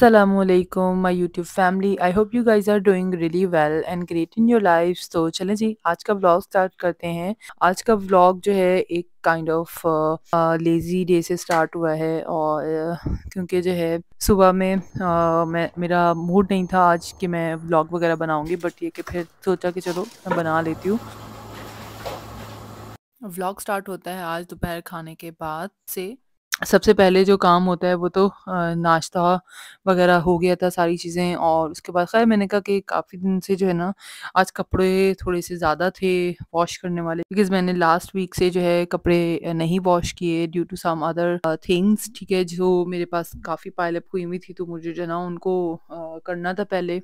Assalamualaikum, my YouTube family. I hope you guys are doing really well and great in your lives. तो चलें जी, आज का vlog start करते हैं। आज का व्लॉग जो है एक काइंड ऑफ लेज़ी डे से स्टार्ट हुआ है और क्योंकि जो है सुबह में मेरा मूड नहीं था आज कि मैं व्लॉग वगैरह बनाऊंगी, बट ये कि फिर सोचा कि चलो मैं बना लेती हूँ। व्लॉग स्टार्ट होता है आज दोपहर खाने के बाद से। सबसे पहले जो काम होता है वो तो नाश्ता वगैरह हो गया था सारी चीज़ें, और उसके बाद ख़ैर मैंने कहा कि काफ़ी दिन से जो है ना आज कपड़े थोड़े से ज़्यादा थे वॉश करने वाले, बिकॉज़ मैंने लास्ट वीक से जो है कपड़े नहीं वॉश किए due to some other things, ठीक है, जो मेरे पास काफ़ी पाइल अप हुई थी, तो मुझे जो है ना उनको करना था पहले,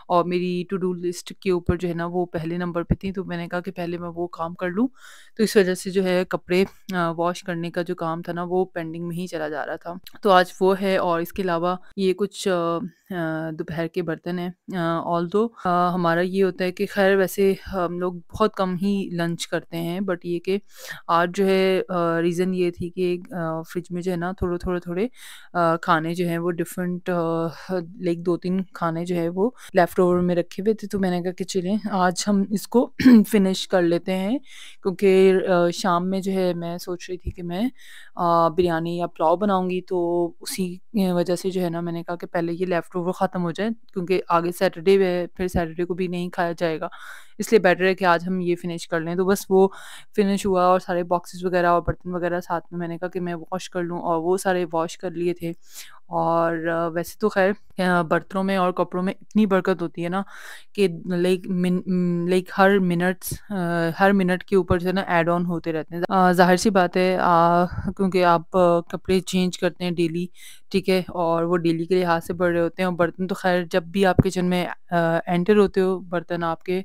और मेरी टू डू लिस्ट के ऊपर जो है ना वो पहले नंबर पे थी, तो मैंने कहा कि पहले मैं वो काम कर लूँ। तो इस वज़ह से जो है कपड़े वॉश करने का जो काम था ना वो पेंडिंग में ही चला जा रहा था। तो आज वो है, और इसके अलावा ये कुछ दोपहर के बर्तन हैं। ऑल्दो हमारा ये होता है कि ख़ैर वैसे हम लोग बहुत कम ही लंच करते हैं, बट ये कि आज जो है रीज़न ये थी कि फ्रिज में जो है ना थोड़े खाने जो हैं वो डिफरेंट लाइक 2-3 खाने जो है वो लेफ्ट ओवर में रखे हुए थे, तो मैंने कहा कि चलें आज हम इसको फिनिश कर लेते हैं, क्योंकि शाम में जो है मैं सोच रही थी कि मैं बिरयानी या पुलाव बनाऊँगी, तो उसी वजह से जो है ना मैंने कहा कि पहले ये लेफ्ट ओवर ख़त्म हो जाए, क्योंकि आगे सैटरडे है, फिर सैटरडे को भी नहीं खाया जाएगा। इसलिए बेटर है कि आज हम ये फिनिश कर लें। तो बस वो फिनिश हुआ, और सारे बॉक्सेस वगैरह और बर्तन वगैरह साथ में मैंने कहा कि मैं वॉश कर लूँ, और वो सारे वॉश कर लिए थे। और वैसे तो ख़ैर बर्तनों में और कपड़ों में इतनी बरकत होती है ना कि लाइक हर मिनट के ऊपर जो है ना ऐड ऑन होते रहते हैं। ज़ाहिर-सी बात है, क्योंकि आप कपड़े चेंज करते हैं डेली, ठीक है? और वो डेली के लिहाज से बड़े होते हैं, और बर्तन तो ख़ैर जब भी आप किचन में एंटर होते हो, बर्तन आपके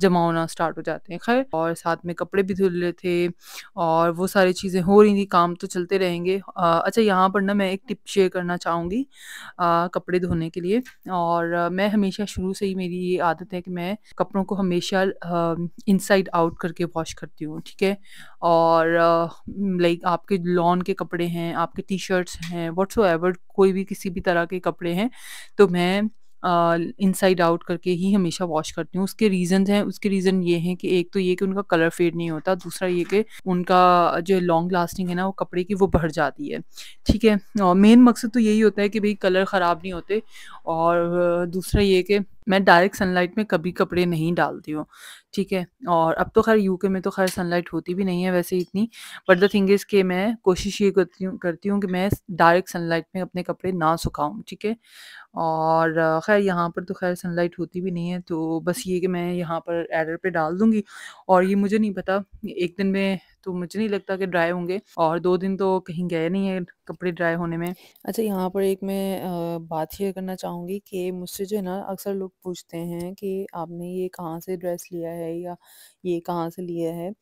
जमा होना स्टार्ट हो जाते हैं। ख़ैर, और साथ में कपड़े भी धुल रहे थे, और वो सारी चीज़ें हो रही थी, काम तो चलते रहेंगे। अच्छा, यहाँ पर ना मैं एक टिप शेयर करना चाहूँगी कपड़े धोने के लिए। और मैं हमेशा शुरू से ही मेरी ये आदत है कि मैं कपड़ों को हमेशा इनसाइड आउट करके वॉश करती हूँ, ठीक है? और लाइक आपके लॉन के कपड़े हैं, आपके टी-शर्ट्स हैं, व्हाट्सोएवर कोई भी किसी भी तरह के कपड़े हैं, तो मैं इनसाइड आउट करके ही हमेशा वॉश करती हूँ। उसके रीज़न्स हैं, उसके रीज़न ये हैं कि एक तो ये कि उनका कलर फेड नहीं होता, दूसरा ये कि उनका जो लॉन्ग लास्टिंग है ना वो कपड़े की वो बढ़ जाती है, ठीक है? और मेन मकसद तो यही होता है कि भई कलर ख़राब नहीं होते, और दूसरा ये कि मैं डायरेक्ट सनलाइट में कभी कपड़े नहीं डालती हूँ, ठीक है? और अब तो ख़ैर यूके में तो ख़ैर सनलाइट होती भी नहीं है वैसे इतनी, बट द थिंग इज़ कि मैं कोशिश ये करती हूँ कि मैं डायरेक्ट सनलाइट में अपने कपड़े ना सुखाऊँ, ठीक है? और ख़ैर यहाँ पर तो ख़ैर सनलाइट होती भी नहीं है, तो बस ये कि मैं यहाँ पर एडर पे डाल दूँगी, और ये मुझे नहीं पता 1 दिन में तो मुझे नहीं लगता कि ड्राई होंगे, और 2 दिन तो कहीं गए नहीं हैं कपड़े ड्राई होने में। अच्छा, यहाँ पर एक मैं बात शेयर करना चाहूँगी कि मुझसे जो है ना अक्सर लोग पूछते हैं कि आपने ये कहाँ से ड्रेस लिया है, या ये कहाँ से लिया है,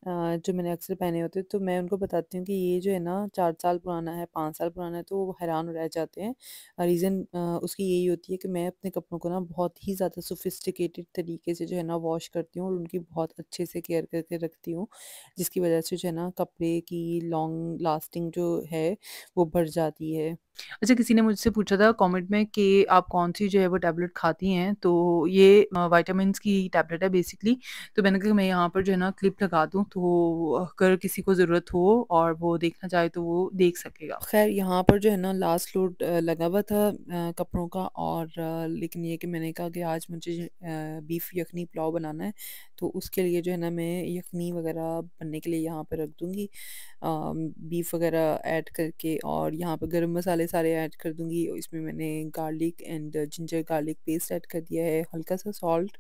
जो मैंने अक्सर पहने होते हैं। तो मैं उनको बताती हूँ कि ये जो है ना 4 साल पुराना है, 5 साल पुराना है, तो वो हैरान रह जाते हैं। रीज़न उसकी यही होती है कि मैं अपने कपड़ों को ना बहुत ही ज़्यादा सोफिस्टिकेटेड तरीके से जो है ना वॉश करती हूँ, और उनकी बहुत अच्छे से केयर करके रखती हूँ, जिसकी वजह से जो है ना कपड़े की लॉन्ग लास्टिंग जो है वो बढ़ जाती है। अच्छा, किसी ने मुझसे पूछा था कमेंट में कि आप कौन-सी जो है वो टैबलेट खाती हैं? तो ये विटामिन्स की टैबलेट है बेसिकली। तो मैंने कहा मैं यहाँ पर जो है ना क्लिप लगा दूँ, तो अगर किसी को ज़रूरत हो और वो देखना चाहे तो वो देख सकेगा। ख़ैर, यहाँ पर जो है ना लास्ट लोड लगा हुआ था कपड़ों का, और लेकिन ये कि मैंने कहा कि आज मुझे बीफ यखनी पुलाव बनाना है, तो उसके लिए जो है ना मैं यखनी वग़ैरह बनने के लिए यहाँ पे रख दूँगी। बीफ वग़ैरह ऐड करके, और यहाँ पे गरम मसाले सारे ऐड कर दूँगी। इसमें मैंने garlic and ginger garlic paste add कर दिया है, हल्का सा सॉल्ट,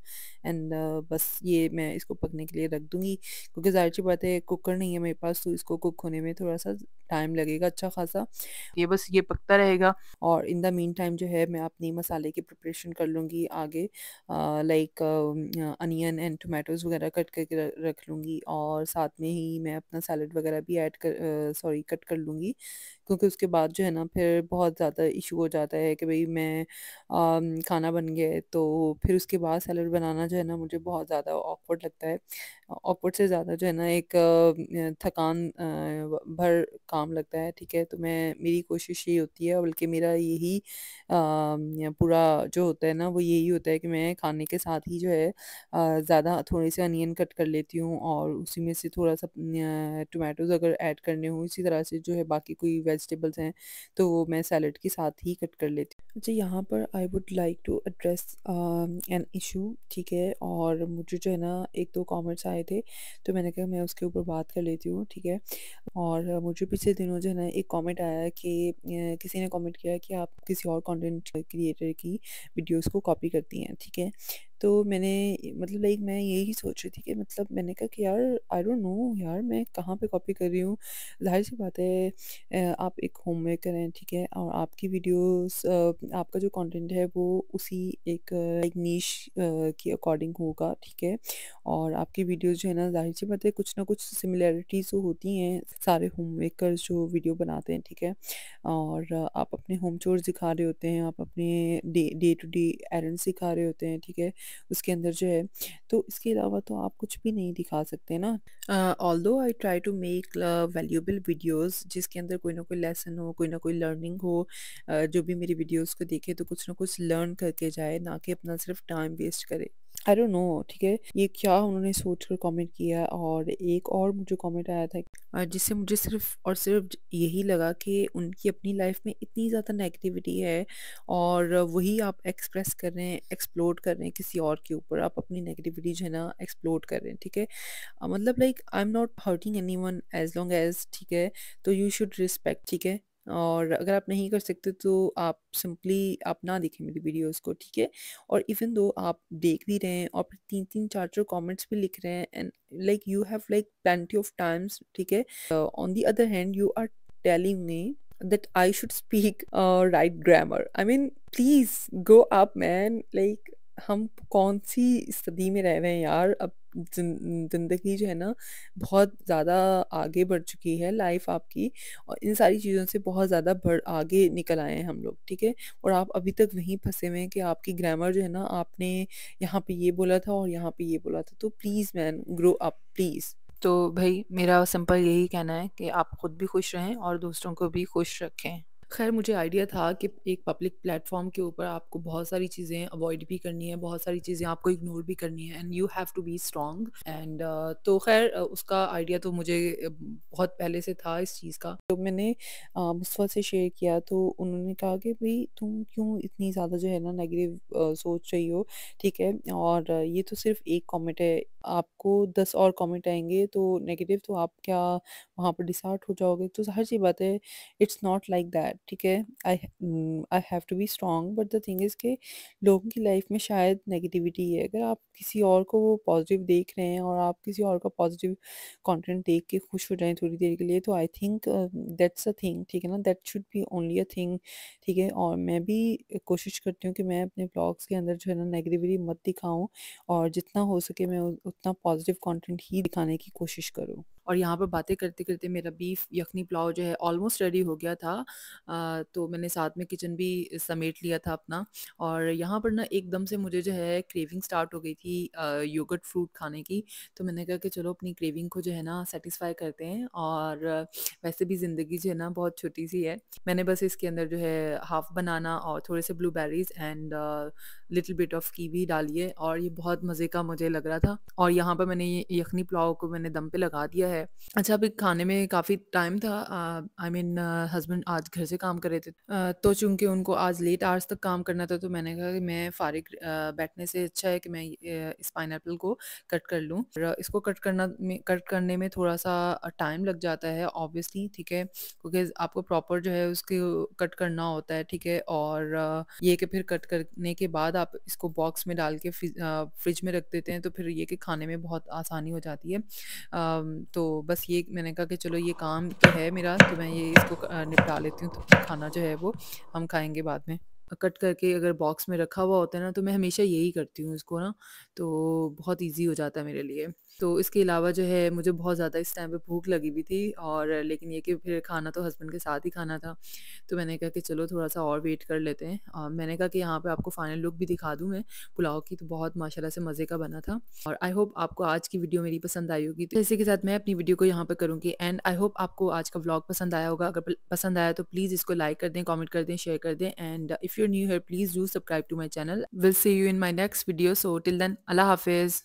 एंड बस ये मैं इसको पकने के लिए रख दूँगी, क्योंकि ज़ाहिर-सी बात है कुकर नहीं है मेरे पास, तो इसको कुक होने में थोड़ा-सा टाइम लगेगा अच्छा ख़ासा। ये बस ये पकता रहेगा, और इन द मीन टाइम जो है मैं अपनी मसाले की प्रिपरेशन कर लूँगी आगे, लाइक अनियन एंड टोमेटोज़ वग़ैरह कट करके रख लूँगी, और साथ में ही मैं अपना सैलेड वग़ैरह भी ऐड कर सॉरी कट कर लूँगी, क्योंकि उसके बाद जो है ना फिर बहुत ज़्यादा इश्यू हो जाता है कि भई मैं खाना बन गया है, तो फिर उसके बाद सैलेड बनाना जो है ना मुझे बहुत ज़्यादा ऑकवर्ड लगता है। ऑकवर्ड से ज़्यादा जो है ना एक थकान भर काम लगता है, ठीक है? तो मैं मेरी कोशिश यही होती है, बल्कि मेरा यही पूरा जो होता है ना वो यही होता है कि मैं खाने के साथ ही जो है ज़्यादा थोड़े से अनियन कट कर लेती हूँ और उसी में से थोड़ा-सा टोमेटोज़ अगर ऐड करने हों, इसी तरह से जो है बाकी कोई वेजिटेबल्स हैं, तो वो मैं सैलेड के साथ ही कट कर लेती हूँ। अच्छा, यहाँ पर I would like to address an issue, ठीक है? और मुझे जो है ना 1-2 कमेंट्स आए थे, तो मैंने कहा मैं उसके ऊपर बात कर लेती हूँ, ठीक है? और मुझे पिछले दिनों जो है ना एक कमेंट आया कि किसी ने कमेंट किया कि आप किसी और कंटेंट क्रिएटर की वीडियोस को कॉपी करती हैं, ठीक है? तो मैंने मतलब लाइक मैं यही सोच रही थी कि मतलब मैंने कहा कि यार आई डोंट नो यार मैं कहाँ पे कॉपी कर रही हूँ। ज़ाहिर-सी बात है आप एक होममेकर हैं, ठीक है? और आपकी वीडियोस आपका जो कंटेंट है वो उसी एक नीश के अकॉर्डिंग होगा, ठीक है? और आपकी वीडियोज़ जो है ना ज़ाहिर-सी बात है कुछ ना कुछ सिमिलैरिटीज़ तो होती हैं सारे होममेकर्स जो वीडियो बनाते हैं, ठीक है? और आप अपने होम चोर्स दिखा रहे होते हैं, आप अपने डे टू डे एरंड्स दिखा रहे होते हैं, ठीक है? उसके अंदर जो है तो इसके अलावा तो आप कुछ भी नहीं दिखा सकते ना। Although I try to make valuable videos जिसके अंदर कोई ना कोई लेसन हो, कोई ना कोई लर्निंग हो, जो भी मेरी वीडियोज़ को देखे तो कुछ ना कुछ लर्न करके जाए, ना कि अपना सिर्फ टाइम वेस्ट करे। आई डोंट नो, ठीक है? ये क्या उन्होंने सोच कर कमेंट किया। और एक और मुझे कमेंट आया था जिससे मुझे सिर्फ़ और सिर्फ़ यही लगा कि उनकी अपनी लाइफ़ में इतनी ज़्यादा नेगेटिविटी है और वही आप एक्सप्रेस कर रहे हैं, एक्सप्लोड कर रहे हैं किसी और के ऊपर। आप अपनी नेगेटिविटी जो है ना एक्सप्लोड कर रहे हैं, ठीक है? मतलब like I am not hurting anyone as long as, ठीक है? तो यू शुड रिस्पेक्ट, ठीक है? और अगर आप नहीं कर सकते तो आप सिंपली आप ना देखें मेरी वीडियोज़ को, ठीक है? और इवन दो आप देख भी रहे हैं और फिर 3-3 4-4 कमेंट्स भी लिख रहे हैं and like you have like plenty of times, ठीक है? On the other hand you are telling me that I should speak right grammar. I mean, please go up, man. Like हम कौन-सी सदी में रह रहे हैं यार? अब ज़िंदगी जो है ना बहुत ज़्यादा आगे बढ़ चुकी है लाइफ़ आपकी और इन सारी चीज़ों से बहुत ज़्यादा बढ़ आगे निकल आए हैं हम लोग, ठीक है? और आप अभी तक वहीं फँसे हुए हैं कि आपकी ग्रामर जो है ना आपने यहाँ पे ये बोला था और यहाँ पे ये बोला था। तो please man grow up please. तो भई मेरा सिंपल यही कहना है कि आप खुद भी खुश रहें और दूसरों को भी खुश रखें। ख़ैर मुझे आइडिया था कि एक पब्लिक प्लेटफ़ॉर्म के ऊपर आपको बहुत सारी चीज़ें अवॉइड भी करनी है, बहुत सारी चीज़ें आपको इग्नोर भी करनी है and you have to be strong and तो ख़ैर उसका आइडिया तो मुझे बहुत पहले से था इस चीज़ का। तो मैंने मुस्वा से शेयर किया तो उन्होंने कहा कि भई तुम क्यों इतनी ज़्यादा जो है ना नेगेटिव सोच रही हो, ठीक है? और ये तो सिर्फ़ एक कमेंट है, आपको 10 और कमेंट आएँगे तो नेगेटिव तो आप क्या वहाँ पर डिसहार्ट हो जाओगे? तो ज़ाहिर-सी बात है इट्स नॉट लाइक दैट, ठीक है? I have to be strong but the thing is कि लोगों की लाइफ में शायद नेगेटिविटी है। अगर आप किसी और को पॉजिटिव देख रहे हैं और आप किसी और का पॉजिटिव कंटेंट देख के खुश हो जाएँ थोड़ी देर के लिए तो I think that's a thing, ठीक है ना? That should be only a thing, ठीक है? और मैं भी कोशिश करती हूँ कि मैं अपने व्लॉग्स के अंदर जो है ना नेगेटिविटी मत दिखाऊँ और जितना हो सके मैं उ उतना पॉजिटिव कंटेंट ही दिखाने की कोशिश करूँ। और यहाँ पर बातें करते-करते मेरा बीफ यखनी पुलाव जो है ऑलमोस्ट रेडी हो गया था। तो मैंने साथ में किचन भी समेट लिया था अपना और यहाँ पर ना एकदम से मुझे जो है क्रेविंग स्टार्ट हो गई थी योगर्ट फ्रूट खाने की। तो मैंने कहा कि चलो अपनी क्रेविंग को जो है ना सैटिस्फाई करते हैं और वैसे भी ज़िंदगी जो है ना बहुत छोटी-सी है। मैंने बस इसके अंदर जो है हाफ़ बनाना और थोड़े से blueberries and little bit of kiwi डाली है और ये बहुत मज़े का मुझे लग रहा था। और यहाँ पर मैंने ये यखनी पुलाव को मैंने दम पे लगा दिया है। अच्छा अभी खाने में काफ़ी टाइम था आई मीन हस्बैंड आज घर से काम कर रहे थे। तो चूँकि उनको आज लेट आवर्स तक काम करना था तो मैंने कहा कि मैं फ़ारिग बैठने से अच्छा है कि मैं इस पाइनएप्पल को कट कर लूँ। और इसको कट करने में थोड़ा-सा टाइम लग जाता है ऑब्वियसली, ठीक है? क्योंकि आपको प्रॉपर जो है उसको कट करना होता है, ठीक है? और ये कि फिर कट करने के बाद आप इसको बॉक्स में डाल के फ्रिज में रख देते हैं तो फिर ये कि खाने में बहुत आसानी हो जाती है। तो बस ये मैंने कहा कि चलो ये काम तो है मेरा तो मैं ये इसको निपटा लेती हूँ तो फिर खाना जो है वो हम खाएँगे बाद में। कट करके अगर बॉक्स में रखा हुआ होता है ना, तो मैं हमेशा यही करती हूँ इसको ना, तो बहुत ईज़ी हो जाता है मेरे लिए। तो इसके अलावा जो है मुझे बहुत ज़्यादा इस टाइम पे भूख लगी हुई थी, और लेकिन ये कि फिर खाना तो हस्बैंड के साथ ही खाना था, तो मैंने कहा कि चलो थोड़ा-सा और वेट कर लेते हैं। मैंने कहा कि यहाँ पे आपको फाइनल लुक भी दिखा दूँ मैं पुलाव की, तो बहुत माशाल्लाह से मज़े का बना था, और आई होप आपको आज की वीडियो मेरी पसंद आई होगी। तो इसी के साथ मैं अपनी वीडियो को यहाँ पे करूँगी एंड आई होप आपको आज का व्लॉग पसंद आया होगा। अगर पसंद आया तो प्लीज़ इसको लाइक कर दें, कमेंट कर दें, शेयर कर दें, and if you are new here please do subscribe to my channel. Will see you in my next video, so till then अल्लाह हाफ़िज़।